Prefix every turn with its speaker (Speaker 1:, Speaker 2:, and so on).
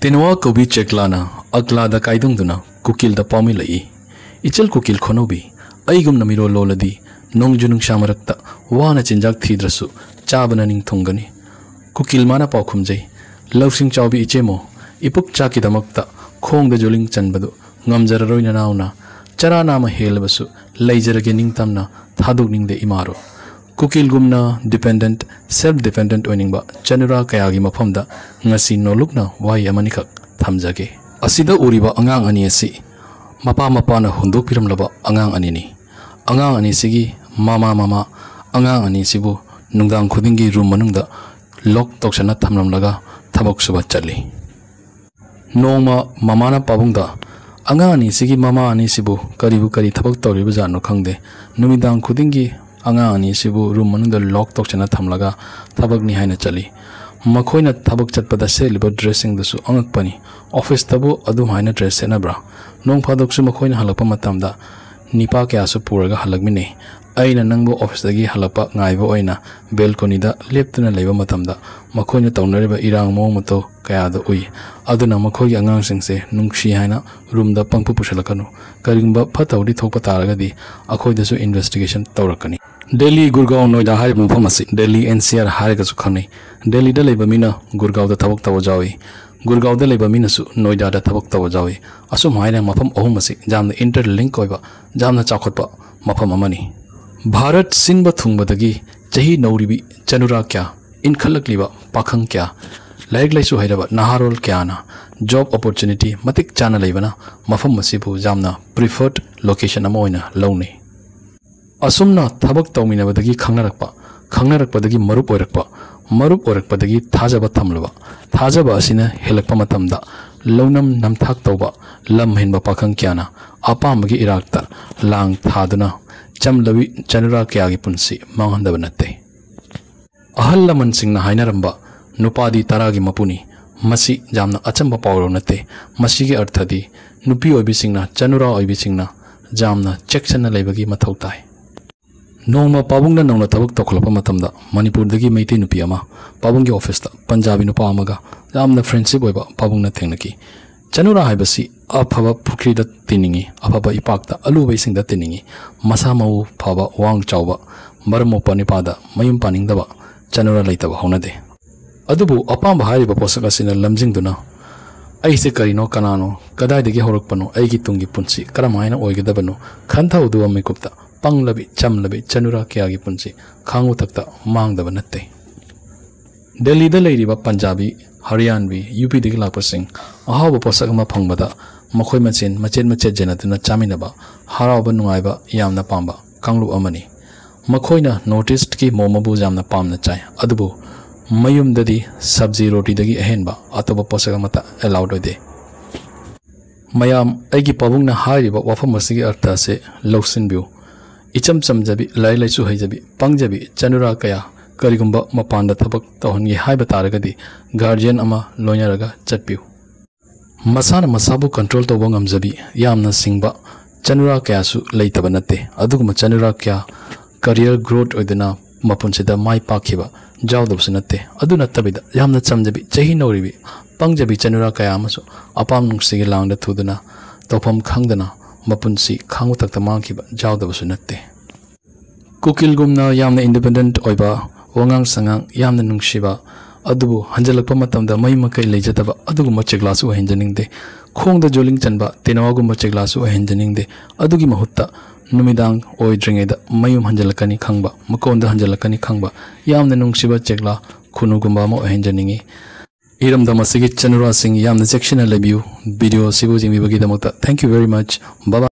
Speaker 1: तेनवा कवि चेकलाना अकलादा कायदुंगदुना कुकिल दा पामी लई इचल कुकिल खोनोबी अइगुम नमिरो लोलदी नोंगजु नुंगशा मरक्ता वाना चिंजाक थीद्रसु चाबना निंग थुंगनी कुकिल माना पाखुमजै लौसिंग चावबी इचेमो इपुक चाकिदमक्ता खोंगदा Joling चनबदु ngamjararoina nauna charana ma helbasu leijarage ningtamna thadukningde imaro kukil gumna dependent self dependent oiningba chanura kayagi mafamda ngasi nolukna wai amani khak thamjage asida uriba angang ani asi mapa na hunduk piramlaba angang ani ni angang ani sigi mama angang ani sibu nungdang khudingi room manungda lock toksana thamlamlaga thabak suba chali noma mamana pabungda angang ani sigi mama ani sibu kari thabak tawriba jano khangde numidang khudingi angang ani sibu room manungda lock toksana thamlaga thabak ni haina chali makhoina thabak chatpada seliba dressing dasu angakpani office tabu adum haina dress senabra nong phadok su makhoina halakpa matamda nipa kya su puraga halakmine aina nangbo office dagi halapa ngaiba oina balcony da leptuna leiba matamda makhoina tawnariba irang mo mato kaya da ui aduna makhogi angang singse nungshi haina room da pangpu pushalakanu karingba phatawdi thokpa taragadi akhoi da su investigation tawrakani Delhi Gurgaon Noida hari mufam asi Delhi NCR hari ka su khani Delhi da leiba mina Gurgaon da thabak taw jawi Gurgaon da leiba mina su Noida da thabak taw jawi asum haina mafam ahum asi jamna interlink oiba jamna chakhotpa mafam amani Bharat sinba thungbadagi chahi nauribi chanura kya in khalakliba pakhang kya laik laisu hairaba naharol kya na job opportunity matik chana leibana mafam masibu jamna preferred location amoina lawni asumna thabak tawminabadagi khangnarakpadagi marup oirakpadagi thajaba thamlaba thajaba asina helakpa matamda lawnam namthak tawba lam henba pakhang kya na apamagi irakta lang thaduna chamlabi chanura kyagi punsi manghandaba natte ahal laman singna hainaramba nupadi taragi mapuni masi jamna achamba pawro natte masigi arthadi nupi oibi singna chanura oibi singna jamna checkchana leibagi mathau tai nongma pabungna nongna thabak tokhlapa matamda manipur dagi meiti nupi ama pabunggi office ta punjabi nupa amaga jamna friendship oiba pabungna thengnaki chanura haibasi afaba phukri da tiningi afaba ipakta alu baising da tiningi masa mau phaba wang chawba marmo panipada mayum paningdaba chanura leitaba honade adubu apamba hariba posaka sina lamjing duna aise karino kanano kadai dege horakpano aigi tungi punsi karamaina oigedabano khantha udu amikupta panglabi chamlabi chanura kyagi punsi khangu takta mangdaba natte Delhi da leiriba Punjabi Haryanvi UP digi lakpasing ahawba posakama phangbada makhoi machet janatuna chaminaba harauba nungaiba yamna pamba kanglu amani makhoina noticed ki momabu jamna pamna chai adubu mayum dadi sabji roti dagi ahenba atoba posagamata allowed ode mayam aigi pabungna hariba wafam asigi artha se lawsin biu icham chamjabi laisu haijabi pangjabi chanura kaya karigumba mapanda thabak tawhangi haiba taragadi guardian ama loyaraga chatpiu masana masabu control to bangam jabi yamna singba chanura kya su leitaba natte aduguma chanura kya career growth oidana mapunsida mai pakhiba jawdabsu natte aduna tabida yamna chamjabi chahi noribi pangjabi chanura kya amasu apam nungsigi langda thuduna tofam khangdana mapunsi khangu takta mangkiba jawdabsu natte kukil gumna yamna independent oiba wangang sangang yamna nungshiba adubu hanjalakpa matamda mai makai leijataba aduguma cheglasu henjaningde khongda joling chanba tenawagumba cheglasu henjaningde adugi mahutta numidang oidringeda mayum hanjalakani khangba makonda hanjalakani khangba yamna nungshiba chegla khunugumba mo henjaningi iramda masigi chanura sing yamna section lebiu video sibu jingbi bagi damota thank you very much bye.